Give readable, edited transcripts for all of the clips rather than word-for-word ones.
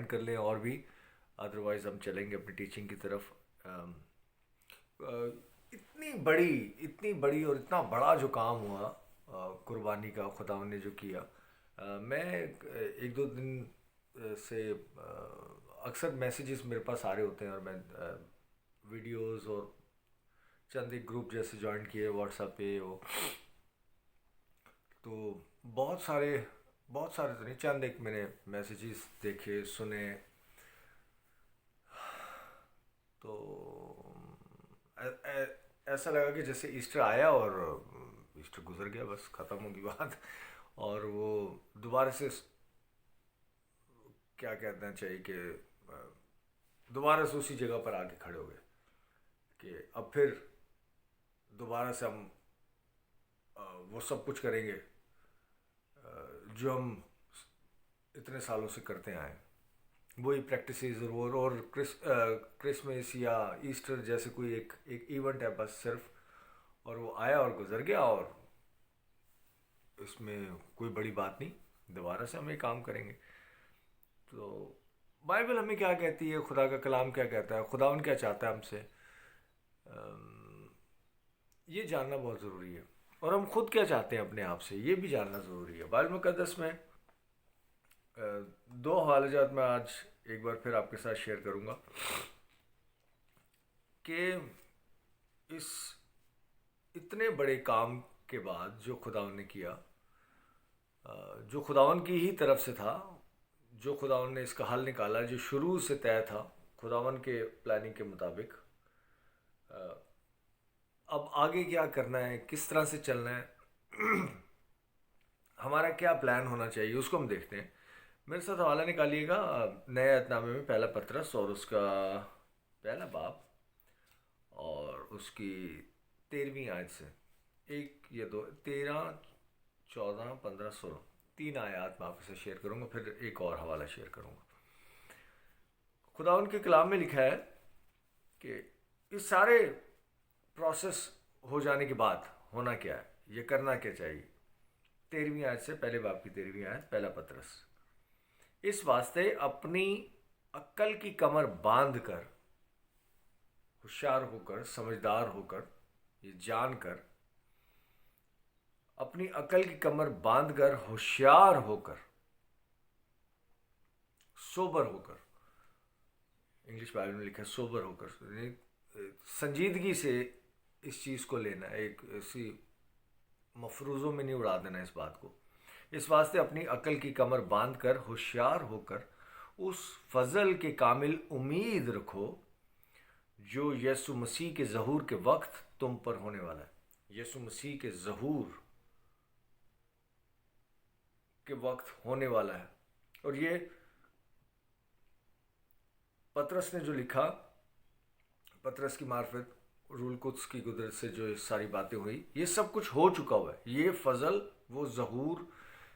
کر لیں اور بھی، ادروائز ہم چلیں گے اپنی ٹیچنگ کی طرف. اتنی بڑی اور اتنا بڑا جو کام ہوا قربانی کا خدا نے جو کیا. میں ایک دو دن سے اکثر میسیجز میرے پاس آ رہے ہوتے ہیں، اور میں ویڈیوز اور چند ایک گروپ جیسے جوائن کیے واٹس ایپ پہ وہ، تو بہت سارے تو نہیں، چند ایک میں نے میسیجز دیکھے سنے. تو ایسا لگا کہ جیسے ایسٹر آیا اور ایسٹر گزر گیا، بس ختم ہوگی بات. اور وہ دوبارہ سے کیا کہنا چاہیے کہ دوبارہ سے اسی جگہ پر آ کے کھڑے ہو گئے کہ اب پھر دوبارہ سے ہم وہ سب کچھ کریں گے جو ہم اتنے سالوں سے کرتے آئے ہیں. وہی پریکٹسز اور کرسمس یا ایسٹر جیسے کوئی ایک ایونٹ ہے بس صرف، اور وہ آیا اور گزر گیا، اور اس میں کوئی بڑی بات نہیں. دوبارہ سے ہم یہ کام کریں گے. تو بائبل ہمیں کیا کہتی ہے، خدا کا کلام کیا کہتا ہے، خداوند کیا چاہتا ہے ہم سے، یہ جاننا بہت ضروری ہے. اور ہم خود کیا چاہتے ہیں اپنے آپ سے، یہ بھی جاننا ضروری ہے. بائبل مقدس میں دو حوالہ جات میں آج ایک بار پھر آپ کے ساتھ شیئر کروں گا کہ اس اتنے بڑے کام کے بعد جو خداوند نے کیا، جو خداوند کی ہی طرف سے تھا، جو خداوند نے اس کا حل نکالا، جو شروع سے طے تھا خداوند کے پلاننگ کے مطابق. اب آگے کیا کرنا ہے، کس طرح سے چلنا ہے، ہمارا کیا پلان ہونا چاہیے، اس کو ہم دیکھتے ہیں. میرے ساتھ حوالہ نکالیے گا نئے عہد نامے میں پہلا پطرس اور اس کا پہلا باب اور اس کی 13ویں آیت سے. ایک یا دو، 13، 14، 15، 16، تین آیات میں آپ سے شیئر کروں گا، پھر ایک اور حوالہ شیئر کروں گا. خداوند کے کلام میں لکھا ہے کہ اس سارے پروسیس ہو جانے کے بعد ہونا کیا ہے، یہ کرنا کیا چاہیے. 13ویں آیت سے، پہلے باب کی 13ویں آیت، پہلا پطرس. اس واسطے اپنی عقل کی کمر باندھ کر، ہوشیار ہو کر، سمجھدار ہو کر، یہ جان کر، اپنی عقل کی کمر باندھ کر، ہوشیار ہو کر، سوبر ہو کر، انگلش بائبل میں لکھا ہے سوبر ہو کر، یعنی سنجیدگی سے اس چیز کو لینا، ایک ایسی مفروضوں میں نہیں اڑا دینا اس بات کو. اس واسطے اپنی عقل کی کمر باندھ کر، ہوشیار ہو کر، اس فضل کے کامل امید رکھو جو یسوع مسیح کے ظہور کے وقت تم پر ہونے والا ہے. یسوع مسیح کے ظہور کے وقت ہونے والا ہے. اور یہ پطرس نے جو لکھا، پطرس کی معرفت، روح القدس کی قدرت سے جو ساری باتیں ہوئی، یہ سب کچھ ہو چکا ہوا ہے. یہ فضل، وہ ظہور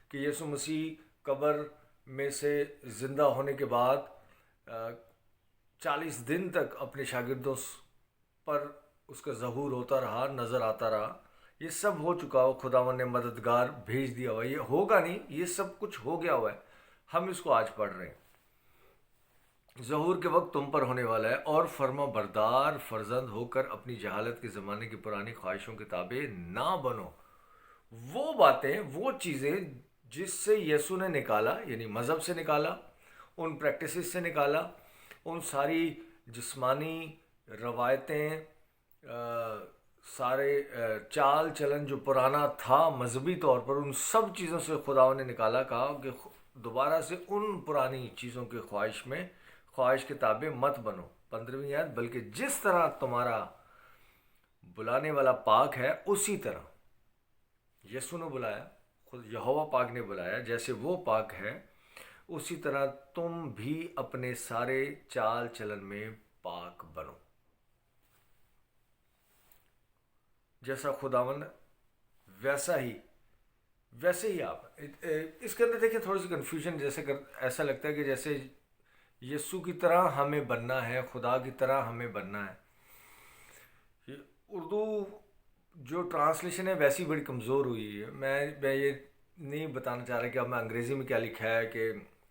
کہ یسوع مسیح قبر میں سے زندہ ہونے کے بعد 40 دن تک اپنے شاگردوں پر اس کا ظہور ہوتا رہا، نظر آتا رہا، یہ سب ہو چکا ہو. خداوند نے مددگار بھیج دیا ہوا، یہ ہوگا نہیں، یہ سب کچھ ہو گیا ہوا ہے. ہم اس کو آج پڑھ رہے ہیں. ظہور کے وقت تم پر ہونے والا ہے، اور فرما بردار فرزند ہو کر اپنی جہالت کے زمانے کی پرانی خواہشوں کے تابع نہ بنو. وہ باتیں، وہ چیزیں جس سے یسوع نے نکالا، یعنی مذہب سے نکالا، ان پریکٹسز سے نکالا، ان ساری جسمانی روایتیں، سارے چال چلن جو پرانا تھا مذہبی طور پر، ان سب چیزوں سے خداوند نے نکالا. کہا کہ دوبارہ سے ان پرانی چیزوں کی خواہش کے تابع مت بنو. 15ویں آیت، بلکہ جس طرح تمہارا بلانے والا پاک ہے اسی طرح یسوع نے بلایا، خود یہوہ پاک نے بلایا، جیسے وہ پاک ہے اسی طرح تم بھی اپنے سارے چال چلن میں پاک بنو. جیسا خداوند ویسے ہی آپ. اس کے اندر دیکھیں تھوڑی سی کنفیوژن، جیسے ایسا لگتا ہے کہ جیسے یسوع کی طرح ہمیں بننا ہے، خدا کی طرح ہمیں بننا ہے. اردو جو ٹرانسلیشن ہے ویسی بڑی کمزور ہوئی ہے. میں یہ نہیں بتانا چاہ رہا کہ اب میں انگریزی میں کیا لکھا ہے کہ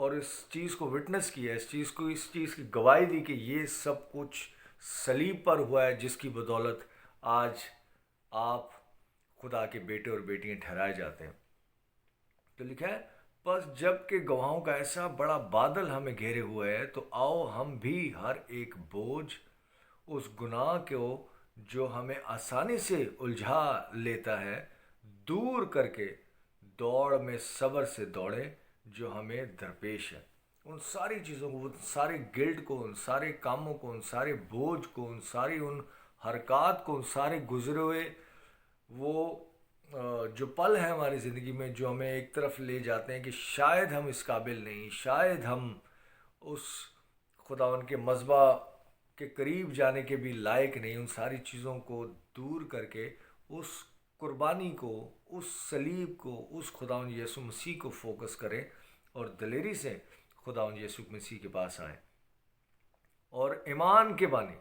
اور اس چیز کو وٹنس کیا، اس چیز کی گواہی دی کہ یہ سب کچھ صلیب پر ہوا ہے، جس کی بدولت آج آپ خدا کے بیٹے اور بیٹیاں ٹھہرائے جاتے ہیں۔ تو لکھا ہے، پس جب کہ گواہوں کا ایسا بڑا بادل ہمیں گھیرے ہوئے ہے، تو آؤ ہم بھی ہر ایک بوجھ، اس گناہ کو جو ہمیں آسانی سے الجھا لیتا ہے، دور کر کے دوڑ میں صبر سے دوڑیں جو ہمیں درپیش ہے۔ ان ساری چیزوں کو، ان سارے گلٹ کو، ان سارے کاموں کو، ان سارے بوجھ کو، ان حرکات کو، ان سارے گزرے ہوئے وہ جو پل ہیں ہماری زندگی میں، جو ہمیں ایک طرف لے جاتے ہیں کہ شاید ہم اس قابل نہیں، شاید ہم اس خداوند کے مذبح کے قریب جانے کے بھی لائق نہیں، ان ساری چیزوں کو دور کر کے اس قربانی کو، اس صلیب کو، اس خداوند یسوع مسیح کو فوکس کریں اور دلیری سے خداوند یسوع مسیح کے پاس آئیں۔ اور ایمان کے بانی،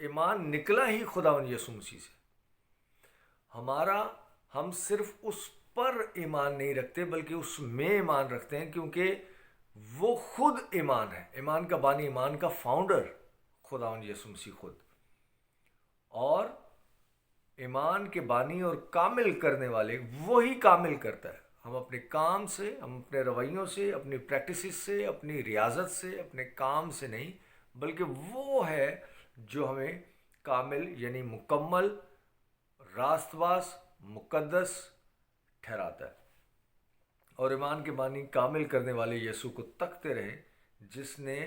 ایمان نکلا ہی خداوند یسوع مسیح سے۔ ہم صرف اس پر ایمان نہیں رکھتے بلکہ اس میں ایمان رکھتے ہیں، کیونکہ وہ خود ایمان ہے، ایمان کا بانی، ایمان کا فاؤنڈر خداوند یسوع مسیح خود، اور ایمان کے بانی اور کامل کرنے والے وہی کامل کرتا ہے۔ ہم اپنے کام سے، ہم اپنے رویوں سے، اپنی پریکٹسز سے، اپنی ریاضت سے، اپنے کام سے نہیں، بلکہ وہ ہے جو ہمیں کامل یعنی مکمل، راست باز، مقدس ٹھہراتا ہے۔ اور ایمان کے بانی کامل کرنے والے یسوع کو تکتے رہے، جس نے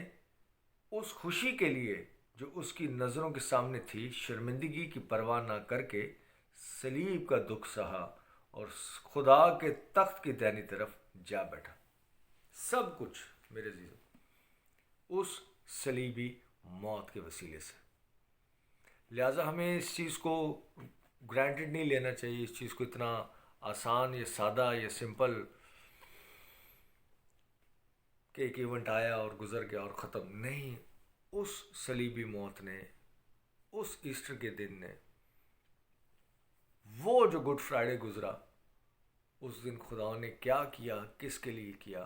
اس خوشی کے لیے جو اس کی نظروں کے سامنے تھی، شرمندگی کی پرواہ نہ کر کے صلیب کا دکھ سہا اور خدا کے تخت کی دائنی طرف جا بیٹھا۔ سب کچھ میرے عزیزو اس صلیبی موت کے وسیلے سے۔ لہٰذا ہمیں اس چیز کو گرانٹیڈ نہیں لینا چاہیے، اس چیز کو اتنا آسان یا سادہ یا سمپل کہ ایک ایونٹ آیا اور گزر گیا اور ختم نہیں۔ اس صلیبی موت نے، اس ایسٹر کے دن نے، وہ جو گڈ فرائیڈے گزرا، اس دن خدا نے کیا کیا، کس کے لیے کیا،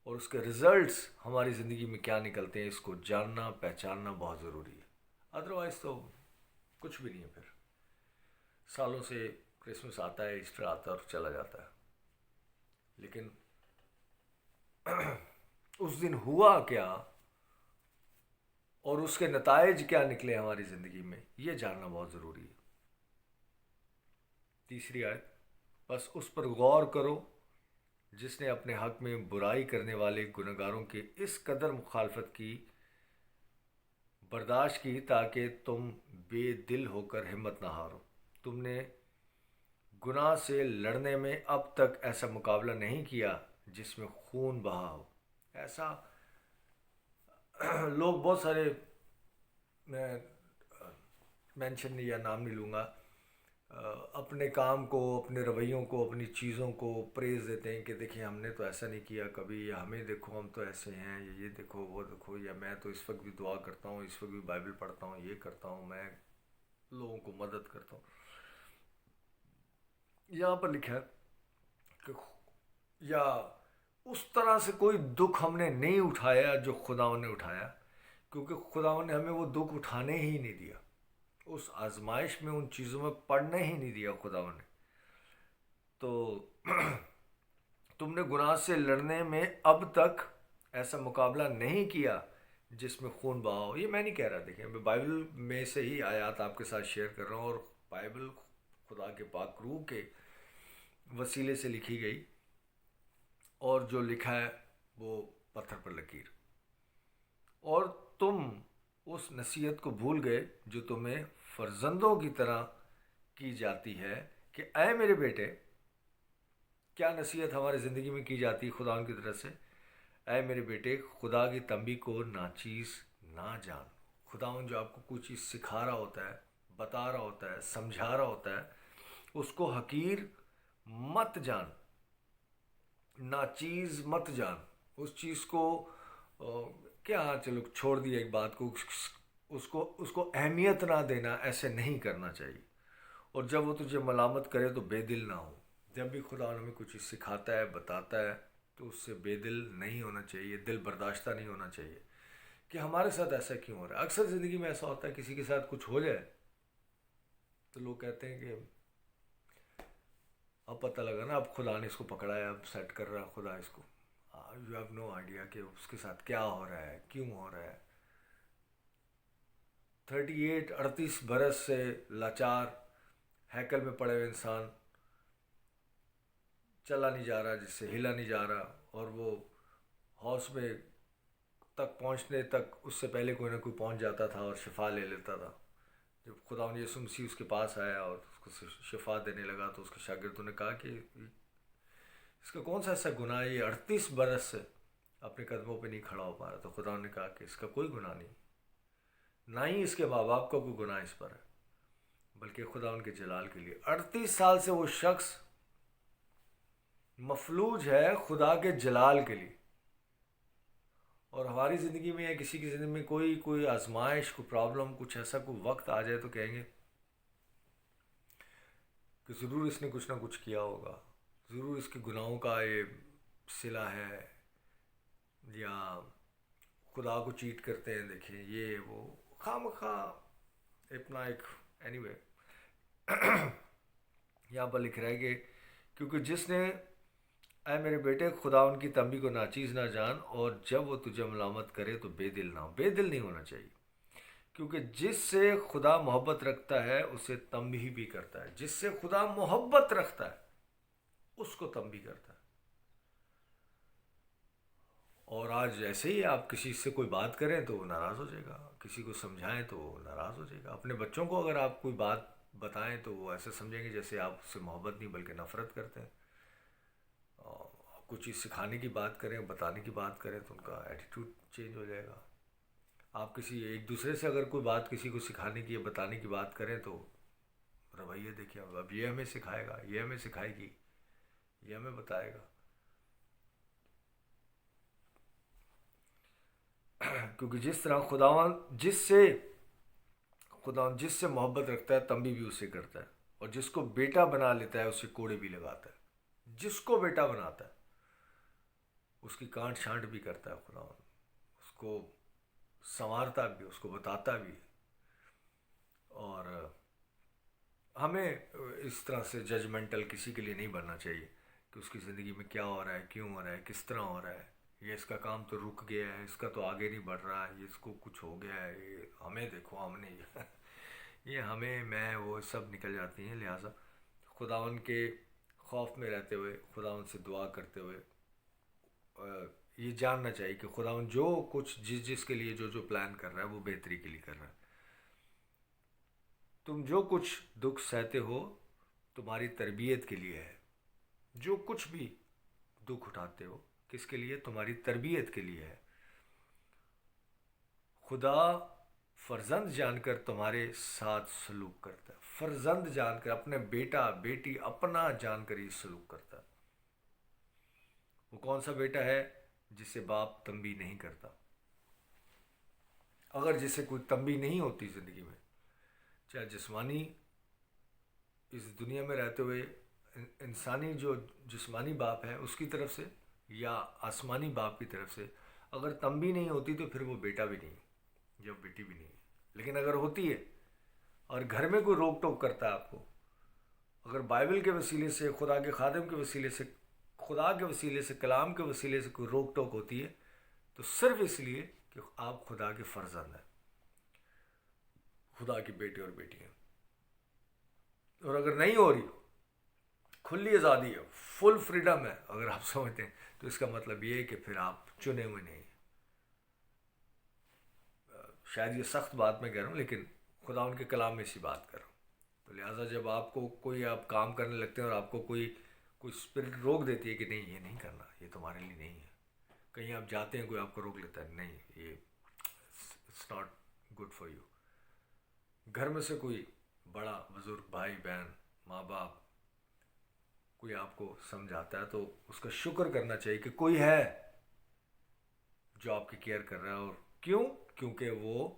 اور اس کے ریزلٹس ہماری زندگی میں کیا نکلتے ہیں، اس کو جاننا، پہچاننا بہت ضروری ہے۔ ادروائز تو کچھ بھی نہیں ہے۔ پھر سالوں سے کرسمس آتا ہے، ایسٹر آتا ہے اور چلا جاتا ہے، لیکن اس دن ہوا کیا اور اس کے نتائج کیا نکلے ہماری زندگی میں، یہ جاننا بہت ضروری ہے۔ تیسری آیت، بس اس پر غور کرو جس نے اپنے حق میں برائی کرنے والے گنہگاروں کی اس قدر مخالفت کی، برداشت کی، تاکہ تم بے دل ہو کر ہمت نہ ہارو۔ تم نے گناہ سے لڑنے میں اب تک ایسا مقابلہ نہیں کیا جس میں خون بہا ہو۔ ایسا لوگ بہت سارے، میں مینشن یا نام نہیں لوں گا، اپنے کام کو، اپنے رویوں کو، اپنی چیزوں کو پریز دیتے ہیں کہ دیکھیں ہم نے تو ایسا نہیں کیا کبھی، یا ہمیں دیکھو ہم تو ایسے ہیں، یا یہ دیکھو وہ دیکھو، یا میں تو اس وقت بھی دعا کرتا ہوں، اس وقت بھی بائبل پڑھتا ہوں، یہ کرتا ہوں، میں لوگوں کو مدد کرتا ہوں۔ یہاں پر لکھا ہے کہ یا اس طرح سے کوئی دکھ ہم نے نہیں اٹھایا جو خداوند نے اٹھایا، کیونکہ خداوند نے ہمیں وہ دکھ اٹھانے ہی نہیں دیا، اس آزمائش میں، ان چیزوں میں پڑنے ہی نہیں دیا خداوند نے۔ تو تم نے گناہ سے لڑنے میں اب تک ایسا مقابلہ نہیں کیا جس میں خون بہا ہو۔ یہ میں نہیں کہہ رہا، دیکھیں میں بائبل میں سے ہی آیات آپ کے ساتھ شیئر کر رہا ہوں، اور بائبل خدا کے پاک روح کے وسیلے سے لکھی گئی، اور جو لکھا ہے وہ پتھر پر لکیر۔ اور تم اس نصیحت کو بھول گئے جو تمہیں فرزندوں کی طرح کی جاتی ہے کہ اے میرے بیٹے۔ کیا نصیحت ہماری زندگی میں کی جاتی ہے خدا کی طرف سے؟ اے میرے بیٹے، خدا کی تنبیہ کو ناچیز نہ جان۔ خداوند جو آپ کو کوئی چیز سکھا رہا ہوتا ہے، بتا رہا ہوتا ہے، سمجھا رہا ہوتا ہے، اس کو حقیر مت جان، ناچیز مت جان۔ اس چیز کو کیا چلو چھوڑ دیا ایک بات کو، اس کو اہمیت نہ دینا، ایسے نہیں کرنا چاہیے۔ اور جب وہ تجھے ملامت کرے تو بے دل نہ ہو۔ جب بھی خدا ہمیں کچھ سکھاتا ہے، بتاتا ہے، تو اس سے بے دل نہیں ہونا چاہیے، دل برداشتہ نہیں ہونا چاہیے کہ ہمارے ساتھ ایسا کیوں ہو رہا ہے۔ اکثر زندگی میں ایسا ہوتا ہے کسی کے ساتھ کچھ ہو جائے تو لوگ کہتے ہیں کہ اب پتہ لگا نا، اب خدا نے اس کو پکڑا ہے، اب سیٹ کر رہا ہے خدا اس کو۔ یو ہیو نو آئیڈیا کہ اس کے ساتھ کیا ہو رہا ہے، کیوں ہو رہا ہے۔ 38 برس سے لاچار ہیکل میں پڑے ہوئے انسان، چلا نہیں جا رہا، جس سے ہلا نہیں جا رہا، اور وہ ہاؤس میں تک پہنچنے تک اس سے پہلے کوئی نہ کوئی پہنچ جاتا تھا اور شفا لے لیتا تھا۔ جب خدا نے یسوع مسیح اس کے پاس آیا اور اس کو شفا دینے لگا تو اس کے شاگردوں نے کہا کہ اس کا کون سا ایسا گناہ ہے، یہ 38 برس سے اپنے قدموں پہ نہیں کھڑا ہو پا رہا۔ تو خدا نے کہا کہ اس کا کوئی گناہ نہیں، نہ ہی اس کے ماں باپ کا کوئی گناہ اس پر ہے، بلکہ خدا ان کے جلال کے لیے 38 سال سے وہ شخص مفلوج ہے خدا کے جلال کے لیے۔ اور ہماری زندگی میں یا کسی کی زندگی میں کوئی آزمائش، کوئی پرابلم، کچھ ایسا کوئی وقت آ جائے تو کہیں گے کہ ضرور اس نے کچھ نہ کچھ کیا ہوگا، ضرور اس کے گناہوں کا یہ صلہ ہے، یا خدا کو چیٹ کرتے ہیں، دیکھیں یہ وہ خواہ مخواہ اپنا ایک اینی وے یہاں پر لکھ رہا ہے کہ کیونکہ جس نے اے میرے بیٹے خدا ان کی تنبی کو ناچیز نہ جان، اور جب وہ تجھے ملامت کرے تو بے دل نہ ہو۔ بے دل نہیں ہونا چاہیے، کیونکہ جس سے خدا محبت رکھتا ہے اسے تنبیہ بھی کرتا ہے۔ جس سے خدا محبت رکھتا ہے اس کو تنبیہ کرتا ہے۔ اور آج ایسے ہی آپ کسی سے کوئی بات کریں تو وہ ناراض ہو جائے گا، کسی کو سمجھائیں تو وہ ناراض ہو جائے گا۔ اپنے بچوں کو اگر آپ کوئی بات بتائیں تو وہ ایسے سمجھیں گے جیسے آپ اس سے محبت نہیں بلکہ نفرت کرتے ہیں۔ کوئی چیز سکھانے کی بات کریں، بتانے کی بات کریں تو ان کا ایٹیٹیوڈ چینج ہو جائے گا۔ آپ کسی ایک دوسرے سے اگر کوئی بات کسی کو سکھانے کی یا بتانے کی بات کریں تو رویہ دیکھیں، اب یہ ہمیں سکھائے گا، یہ ہمیں سکھائے گی، یہ ہمیں بتائے گا۔ کیونکہ جس طرح خداوند جس سے محبت رکھتا ہے تنبیہ بھی اسے کرتا ہے، اور جس کو بیٹا بنا لیتا ہے اسے کوڑے بھی لگاتا ہے۔ جس کو بیٹا بناتا ہے اس کی کانٹ چھانٹ بھی کرتا ہے خداوند، اس کو سنوارتا بھی، اس کو بتاتا بھی۔ اور ہمیں اس طرح سے ججمنٹل کسی کے لیے نہیں بننا چاہیے کہ اس کی زندگی میں کیا ہو رہا ہے، کیوں ہو رہا ہے، کس طرح ہو رہا ہے، یہ اس کا کام تو رک گیا ہے، اس کا تو آگے نہیں بڑھ رہا ہے، یہ اس کو کچھ ہو گیا ہے، یہ ہمیں دیکھو ہم نے یہ ہمیں، میں، وہ سب نکل جاتی ہیں۔ لہٰذا خداوند کے خوف میں رہتے ہوئے، خداوند سے دعا کرتے ہوئے یہ جاننا چاہیے کہ خداوند جو کچھ جس کے لیے جو پلان کر رہا ہے وہ بہتری کے لیے کر رہا ہے۔ تم جو کچھ دکھ سہتے ہو تمہاری تربیت کے لیے ہے۔ جو کچھ بھی دکھ اٹھاتے ہو کس کے لیے؟ تمہاری تربیت کے لیے ہے۔ خدا فرزند جان کر تمہارے ساتھ سلوک کرتا ہے، فرزند جان کر، اپنے بیٹا بیٹی اپنا جان کر یہ سلوک کرتا ہے۔ وہ کون سا بیٹا ہے؟ جسے باپ تنبیہ نہیں کرتا۔ اگر جسے کوئی تنبیہ نہیں ہوتی زندگی میں، چاہے جسمانی، اس دنیا میں رہتے ہوئے انسانی جو جسمانی باپ ہے اس کی طرف سے یا آسمانی باپ کی طرف سے اگر تنبیہ نہیں ہوتی تو پھر وہ بیٹا بھی نہیں، جب بیٹی بھی نہیں۔ لیکن اگر ہوتی ہے اور گھر میں کوئی روک ٹوک کرتا ہے آپ کو، اگر بائبل کے وسیلے سے، خدا کے خادم کے وسیلے سے، خدا کے وسیلے سے، کلام کے وسیلے سے کوئی روک ٹوک ہوتی ہے تو صرف اس لیے کہ آپ خدا کے فرزند ہیں، خدا کے بیٹے اور بیٹی ہیں۔ اور اگر نہیں ہو رہی، کھلی آزادی ہے، فل فریڈم ہے، اگر آپ سمجھتے ہیں تو اس کا مطلب یہ ہے کہ پھر آپ چنے ہوئے نہیں۔ شاید یہ سخت بات میں کہہ رہا ہوں لیکن خدا ان کے کلام میں اسی بات کر رہا ہوں۔ تو لہٰذا جب آپ کو کوئی، آپ کام کرنے لگتے ہیں اور آپ کو کوئی اسپرٹ روک دیتی ہے کہ نہیں یہ نہیں کرنا، یہ تمہارے لیے نہیں ہے، کہیں آپ جاتے ہیں کوئی آپ کو روک لیتا ہے، نہیں یہ it's not good for you. گھر میں سے کوئی بڑا بزرگ، بھائی بہن، ماں باپ، کوئی آپ کو سمجھاتا ہے تو اس کا شکر کرنا چاہیے کہ کوئی ہے جو آپ کی کیئر کر رہا ہے۔ اور کیوں؟ کیونکہ وہ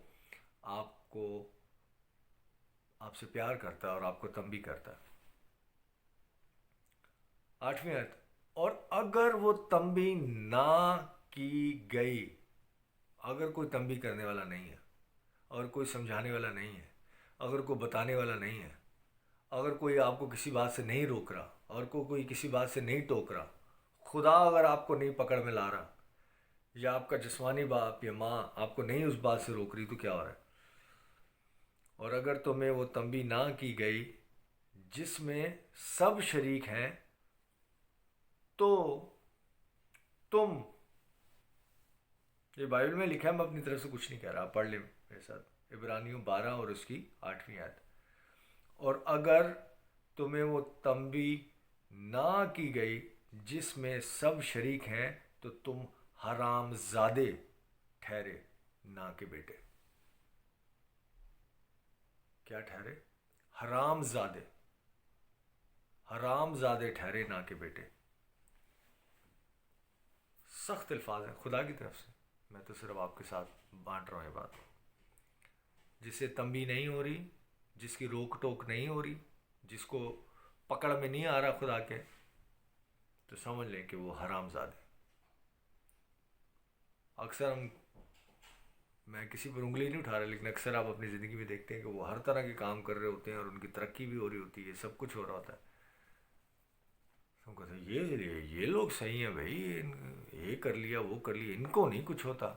آپ سے پیار کرتا ہے اور آپ کو تنبیہ کرتا ہے۔ 8ویں آیت، اور اگر وہ تنبیہ نہ کی گئی، اگر کوئی تنبیہ کرنے والا نہیں ہے، اگر کوئی سمجھانے والا نہیں ہے، اگر کوئی بتانے والا نہیں ہے، اگر کوئی آپ کو کسی بات سے نہیں روک رہا، اور کوئی کسی بات سے نہیں ٹوک رہا، خدا اگر آپ کو نہیں پکڑ میں لا رہا، یا آپ کا جسمانی باپ یا ماں آپ کو نہیں اس بات سے روک رہی، تو کیا ہو رہا ہے؟ اور اگر تمہیں وہ تنبیہ نہ کی گئی جس میں سب شریک ہیں، تو تم، یہ بائبل میں لکھا ہے، میں اپنی طرف سے کچھ نہیں کہہ رہا، آپ پڑھ لیں میرے ساتھ، عبرانیوں 12 اور اس کی 8ویں آیت۔ اور اگر تمہیں وہ تنبیہ نہ کی گئی جس میں سب شریک ہیں، تو تم حرام زادے ٹھہرے، نہ کے بیٹے۔ کیا ٹھہرے؟ حرام زادے، حرام زادے ٹھہرے، نہ کے بیٹے۔ سخت الفاظ ہیں خدا کی طرف سے، میں تو صرف آپ کے ساتھ بانٹ رہا ہوں یہ بات۔ جسے تنبیہ نہیں ہو رہی، جس کی روک ٹوک نہیں ہو رہی، جس کو پکڑ میں نہیں آ رہا خدا کے، تو سمجھ لیں کہ وہ حرام زادے۔ اکثر میں کسی پر انگلی نہیں اٹھا رہا، لیکن اکثر آپ اپنی زندگی میں دیکھتے ہیں کہ وہ ہر طرح کے کام کر رہے ہوتے ہیں، اور ان کی ترقی بھی ہو رہی ہوتی ہے، سب کچھ ہو رہا ہوتا ہے۔ ہم کہتے ہیں یہ لوگ صحیح ہیں بھائی، یہ کر لیا وہ کر لیا، ان کو نہیں کچھ ہوتا۔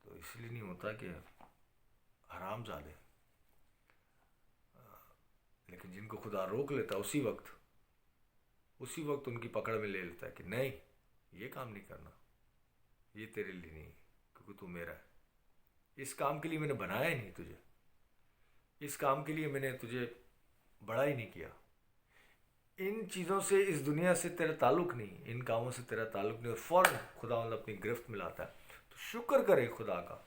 تو اس لیے نہیں ہوتا کہ حرام زادے، لیکن جن کو خدا روک لیتا اسی وقت ان کی پکڑ میں لے لیتا ہے کہ نہیں، یہ کام نہیں کرنا، یہ تیرے لیے نہیں، کیونکہ تو میرا ہے، اس کام کے لیے میں نے بنایا ہی نہیں تجھے، اس کام کے لیے میں نے تجھے بڑا ہی نہیں کیا، ان چیزوں سے، اس دنیا سے تیرا تعلق نہیں، ان کاموں سے تیرا تعلق نہیں، اور فوراً خدا اپنی گرفت میں لاتا ہے۔ تو شکر کرے خدا کا،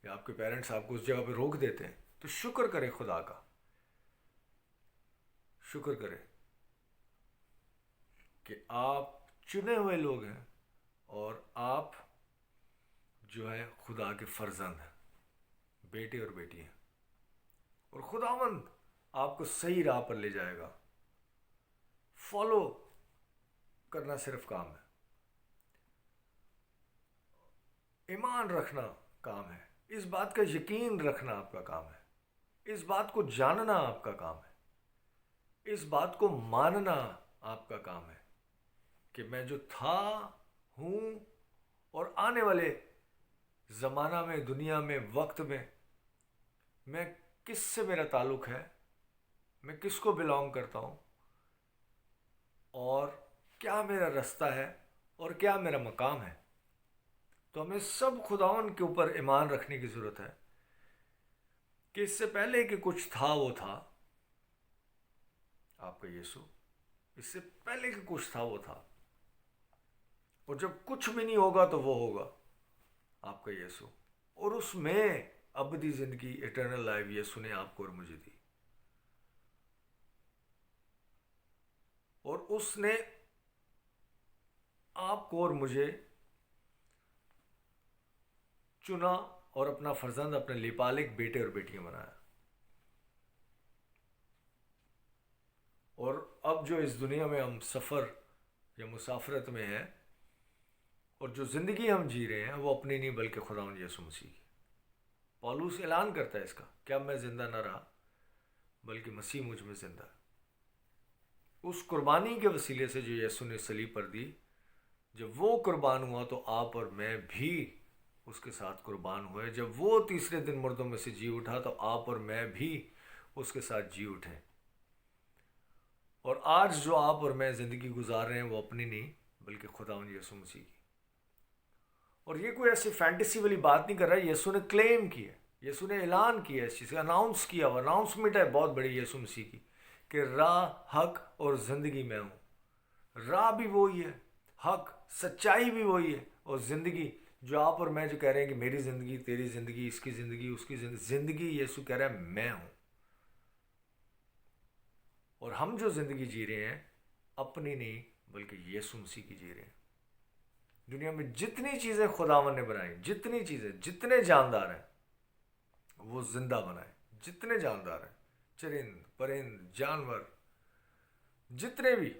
یا آپ کے پیرنٹس آپ کو اس جگہ پہ روک دیتے ہیں، تو شکر کرے خدا کا، شکر کرے کہ آپ چنے ہوئے لوگ ہیں، اور آپ جو ہے خدا کے فرزند ہیں، بیٹے اور بیٹی ہیں، اور خداوند آپ کو صحیح راہ پر لے جائے گا۔ فالو کرنا صرف کام ہے، ایمان رکھنا کام ہے، اس بات کا یقین رکھنا آپ کا کام ہے، اس بات کو جاننا آپ کا کام ہے، اس بات کو ماننا آپ کا کام ہے کہ میں جو تھا، ہوں، اور آنے والے زمانہ میں، دنیا میں، وقت میں کس سے میرا تعلق ہے، میں کس کو بلانگ کرتا ہوں، اور کیا میرا رستہ ہے، اور کیا میرا مقام ہے۔ تو ہمیں سب خداوند کے اوپر ایمان رکھنے کی ضرورت ہے کہ اس سے پہلے کہ کچھ تھا وہ تھا، آپ کا یسوع، اس سے پہلے کہ کچھ تھا وہ تھا، اور جب کچھ بھی نہیں ہوگا تو وہ ہوگا، آپ کا یسوع، اور اس میں ابدی زندگی، ایٹرنل لائف یسوع نے آپ کو اور مجھے دی، اور اس نے آپ کو اور مجھے چنا، اور اپنا فرزند، اپنے لپالک بیٹے اور بیٹیاں بنایا۔ اور اب جو اس دنیا میں ہم سفر یا مسافرت میں ہیں، اور جو زندگی ہم جی رہے ہیں، وہ اپنی نہیں بلکہ خداوند یسوع مسیح کی۔ پولس اعلان کرتا ہے اس کا کہ اب میں زندہ نہ رہا، بلکہ مسیح مجھ میں زندہ ہے۔ اس قربانی کے وسیلے سے جو یسوع نے صلیب پر دی، جب وہ قربان ہوا تو آپ اور میں بھی اس کے ساتھ قربان ہوئے۔ جب وہ تیسرے دن مردوں میں سے جی اٹھا تو آپ اور میں بھی اس کے ساتھ جی اٹھے۔ اور آج جو آپ اور میں زندگی گزار رہے ہیں، وہ اپنی نہیں بلکہ خداوند یسوع مسیح کی۔ اور یہ کوئی ایسی فینٹیسی والی بات نہیں کر رہا ہے، یسوع نے کلیم کیا، یسوع نے اعلان کیا، اس چیز کا اناؤنس کیا، وہ اناؤنسمنٹ ہے بہت بڑی یسوع مسیح کی، کہ راہ، حق اور زندگی میں ہوں۔ راہ بھی وہی ہے، حق، سچائی بھی وہی ہے، اور زندگی جو آپ اور میں جو کہہ رہے ہیں کہ میری زندگی، تیری زندگی، اس کی زندگی، اس کی زندگی یسوع کہہ رہا ہے میں ہوں۔ اور ہم جو زندگی جی رہے ہیں اپنی نہیں بلکہ یسوع مسیح کی جی رہے ہیں۔ دنیا میں جتنی چیزیں خداوند نے بنائی، جتنی چیزیں، جتنے جاندار ہیں وہ زندہ بنائے، جتنے جاندار ہیں، چرند، پرند، جانور، جتنے بھی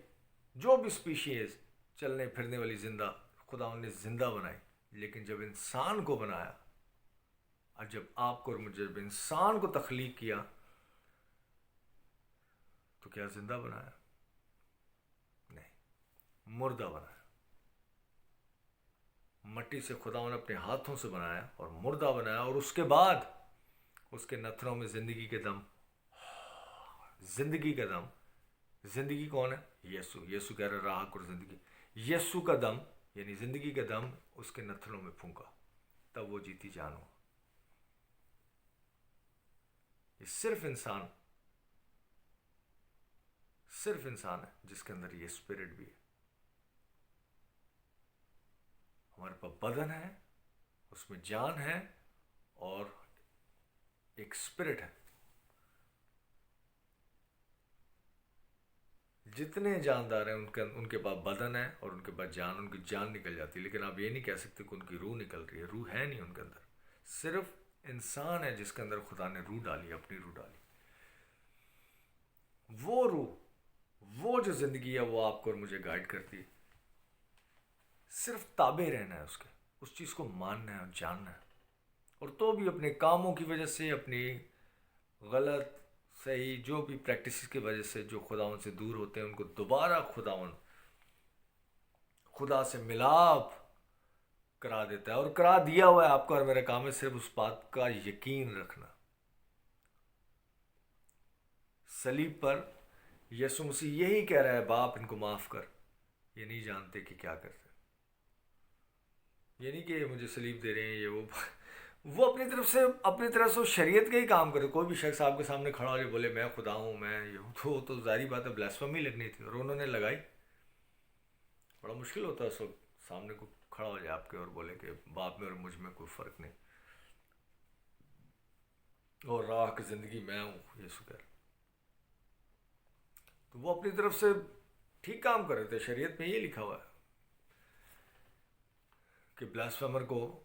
جو بھی اسپیشیز چلنے پھرنے والی زندہ خدا نے زندہ بنائی، لیکن جب انسان کو بنایا، اور جب آپ کو اور مجھے جب انسان کو تخلیق کیا تو کیا زندہ بنایا؟ نہیں، مردہ بنایا۔ مٹی سے خدا نے اپنے ہاتھوں سے بنایا اور مردہ بنایا، اور اس کے بعد اس کے نتھنوں میں زندگی کے دم، زندگی کا دم۔ زندگی کون ہے؟ یسوع۔ یسوع کہہ رہا راہ اور زندگی، یسوع کا دم یعنی زندگی کا دم اس کے نتھنوں میں پھونکا، تب وہ جیتی جان ہو۔ یہ صرف انسان ہے جس کے اندر یہ اسپرٹ بھی ہے۔ ہمارے پاس بدن ہے، اس میں جان ہے، اور ایک اسپرٹ ہے۔ جتنے جاندار ہیں ان کے پاس بدن ہے اور ان کے پاس جان، ان کی جان نکل جاتی ہے، لیکن آپ یہ نہیں کہہ سکتے کہ ان کی روح نکل رہی ہے۔ روح ہے نہیں ان کے اندر، صرف انسان ہے جس کے اندر خدا نے روح ڈالی، اپنی روح ڈالی۔ وہ روح، وہ جو زندگی ہے، وہ آپ کو اور مجھے گائیڈ کرتی ہے۔ صرف تابع رہنا ہے اس کے، اس چیز کو ماننا ہے اور جاننا ہے، اور تو بھی اپنے کاموں کی وجہ سے، اپنی غلط صحیح جو بھی پریکٹسز کی وجہ سے جو خداوند سے دور ہوتے ہیں، ان کو دوبارہ خدا سے ملاپ کرا دیتا ہے، اور کرا دیا ہوا ہے آپ کا اور میرا کام ہے صرف اس بات کا یقین رکھنا۔ صلیب پر یسوع مسیح یہی کہہ رہا ہے، باپ ان کو معاف کر، یہ نہیں جانتے کہ کیا کرتے۔ یہ نہیں کہ مجھے صلیب دے رہے ہیں یہ وہ اپنی طرف سے شریعت کا ہی کام کرے۔ کوئی بھی شخص آپ کے سامنے کھڑا ہو جائے بولے میں خدا ہوں، میں یہ ہوں، تو ظاہری بات ہے بلاسفیمی لگنی تھی، اور انہوں نے لگائی۔ بڑا مشکل ہوتا ہے اس وقت سامنے کو کھڑا ہو جائے آپ کے اور بولے کہ باپ میں اور مجھ میں کوئی فرق نہیں، اور راہ کی زندگی میں ہوں، یسوع کہہ رہا۔ تو وہ اپنی طرف سے ٹھیک کام کر رہے تھے۔ شریعت میں یہ لکھا ہوا ہے کہ بلاسفیمر کو،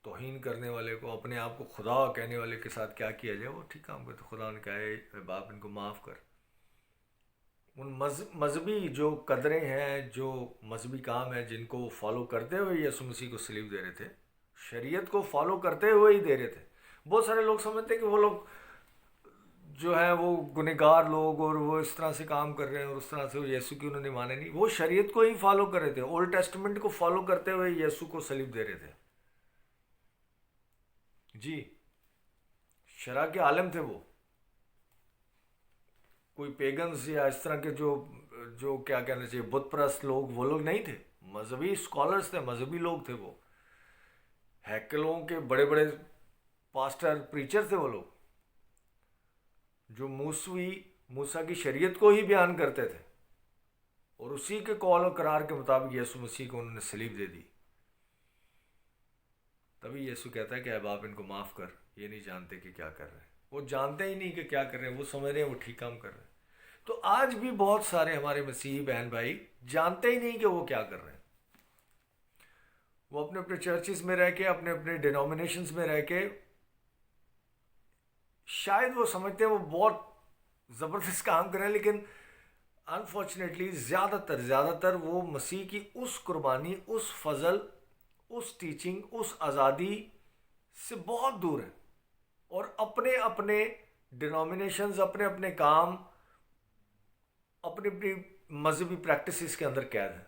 توہین کرنے والے کو، اپنے آپ کو خدا کہنے والے کے ساتھ کیا کیا جائے، وہ ٹھیک کام کرے۔ تو خدا نے کہا ہے باپ ان کو معاف کر۔ ان مذہبی جو قدریں ہیں، جو مذہبی کام ہے، جن کو فالو کرتے ہوئے یسوع مسیح کو صلیب دے رہے تھے، شریعت کو فالو کرتے ہوئے ہی دے رہے تھے۔ بہت سارے لوگ سمجھتے ہیں کہ وہ لوگ جو ہیں وہ گنہگار لوگ، اور وہ اس طرح سے کام کر رہے ہیں، اور اس طرح سے وہ یسوع کی انہوں نے مانے نہیں۔ وہ شریعت کو ہی فالو کر رہے تھے، اولڈ ٹیسٹمنٹ کو فالو کرتے ہوئے یسوع کو صلیب دے رہے تھے۔ جی، شرع کے عالم تھے وہ، کوئی پیگنز یا اس طرح کے جو کیا کہنا چاہیے بت پرست لوگ، وہ لوگ نہیں تھے۔ مذہبی اسکالرس تھے، مذہبی لوگ تھے وہ، ہیکلوں کے بڑے بڑے پاسٹر پریچر تھے وہ لوگ، جو موسیٰ کی شریعت کو ہی بیان کرتے تھے، اور اسی کے قول و قرار کے مطابق یسوع مسیح کو انہوں نے صلیب دے دی۔ تبھی یسوع کہتا ہے کہ اے باپ ان کو معاف کر، یہ نہیں جانتے کہ کیا کر رہے ہیں۔ وہ جانتے ہی نہیں کہ کیا کر رہے ہیں، وہ سمجھ رہے ہیں وہ ٹھیک کام کر رہے ہیں۔ تو آج بھی بہت سارے ہمارے مسیحی بہن بھائی جانتے ہی نہیں کہ وہ کیا کر رہے ہیں۔ وہ اپنے اپنے چرچز میں رہ کے، اپنے اپنے ڈینومینیشنز میں رہ کے، شاید وہ سمجھتے ہیں وہ بہت زبردست کام کر رہے ہیں، لیکن انفارچونیٹلی زیادہ تر وہ مسیح کی اس قربانی، اس فضل، اس ٹیچنگ، اس آزادی سے بہت دور ہیں، اور اپنے اپنے ڈینومینیشنز، اپنے اپنے کام، اپنی اپنی مذہبی پریکٹسز کے اندر قید ہیں،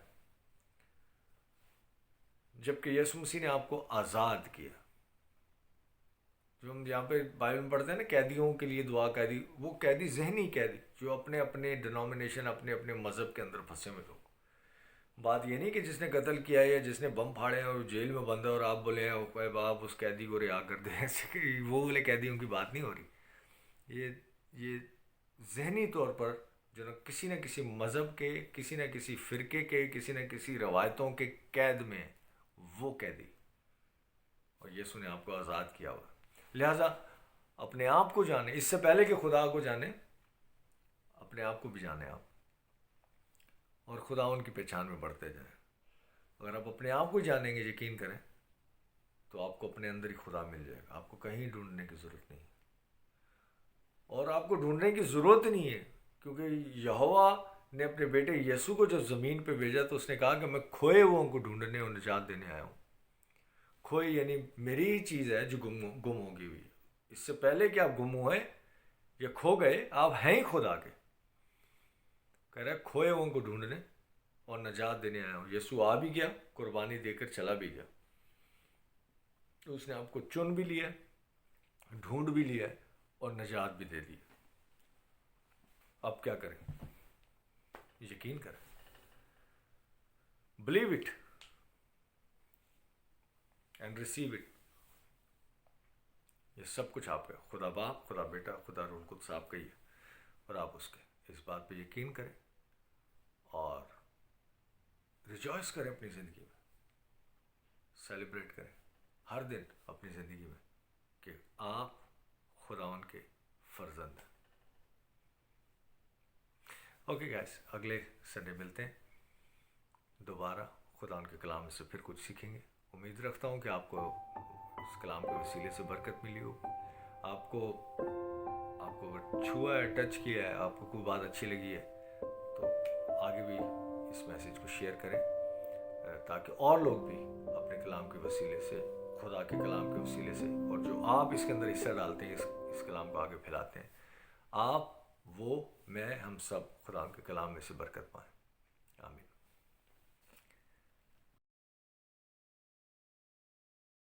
جبکہ یسوع مسیح نے آپ کو آزاد کیا۔ جو ہم یہاں پہ بائبل میں پڑھتے ہیں نا، قیدیوں کے لیے دعا، قیدی، وہ قیدی ذہنی قیدی جو اپنے اپنے ڈینومینیشن، اپنے اپنے مذہب کے اندر پھنسے ہوئے لوگ۔ بات یہ نہیں کہ جس نے قتل کیا ہے یا جس نے بم پھاڑے ہیں اور جیل میں بند ہے اور آپ بولے ہیں باپ اس قیدی کو رہا کر دیں، وہ والے قیدیوں کی بات نہیں ہو رہی۔ یہ ذہنی طور پر جو کسی نہ کسی مذہب کے، کسی نہ کسی فرقے کے، کسی نہ کسی روایتوں کے قید میں، وہ قیدی، اور یسوع نے آپ کو آزاد کیا ہوا۔ لہٰذا اپنے آپ کو جانیں، اس سے پہلے کہ خدا کو جانیں، اپنے آپ کو بھی جانیں آپ، اور خدا ان کی پہچان میں بڑھتے جائیں۔ اگر آپ اپنے آپ کو جانیں گے، یقین کریں، تو آپ کو اپنے اندر ہی خدا مل جائے گا، آپ کو کہیں ڈھونڈنے کی ضرورت نہیں، اور آپ کو ڈھونڈنے کی ضرورت نہیں ہے، کیونکہ یہوہ نے اپنے بیٹے یسوع کو جب زمین پہ بھیجا تو اس نے کہا کہ میں کھوئے ہوں کو ڈھونڈنے اور نجات دینے آیا ہوں. کھوئے یعنی میری ہی چیز ہے جو گم ہوگی ہوئی. اس سے پہلے کہ آپ گم ہوئے یا کھو گئے، آپ ہیں ہی خدا کے. کہہ رہا ہے کھوئے ہوں کو ڈھونڈنے اور نجات دینے آیا ہوں. یسوع آ بھی گیا، قربانی دے کر چلا بھی گیا. تو اس نے آپ کو چن بھی لیا، ڈھونڈ بھی لیا اور نجات بھی دے دی. اب کیا کریں؟ یقین کریں. Believe it and receive it. یہ سب کچھ آپ کا، خدا باپ، خدا بیٹا، خدا روح القدس آپ کا ہی ہے، اور آپ اس کے. اس بات پہ یقین کریں اور ریجوائس کریں اپنی زندگی میں. سیلیبریٹ کریں ہر دن اپنی زندگی میں کہ آپ خداوند کے فرزند ہیں. اوکے گائز، اگلے سنڈے ملتے ہیں دوبارہ. خداوند کے کلام میں سے پھر کچھ سیکھیں گے. امید رکھتا ہوں کہ آپ کو اس کلام کے وسیلے سے برکت ملی ہو. آپ کو چھوا ہے، ٹچ کیا ہے، آپ کو کوئی بات اچھی لگی ہے تو آگے بھی اس میسیج کو شیئر کریں تاکہ اور لوگ بھی اپنے کلام کے وسیلے سے، خدا کے کلام کے وسیلے سے، اور جو آپ اس کے اندر حصہ ڈالتے ہیں، اس کلام کو آگے پھیلاتے ہیں، آپ، وہ، میں، ہم سب خدا کے کلام میں سے برکت پائیں.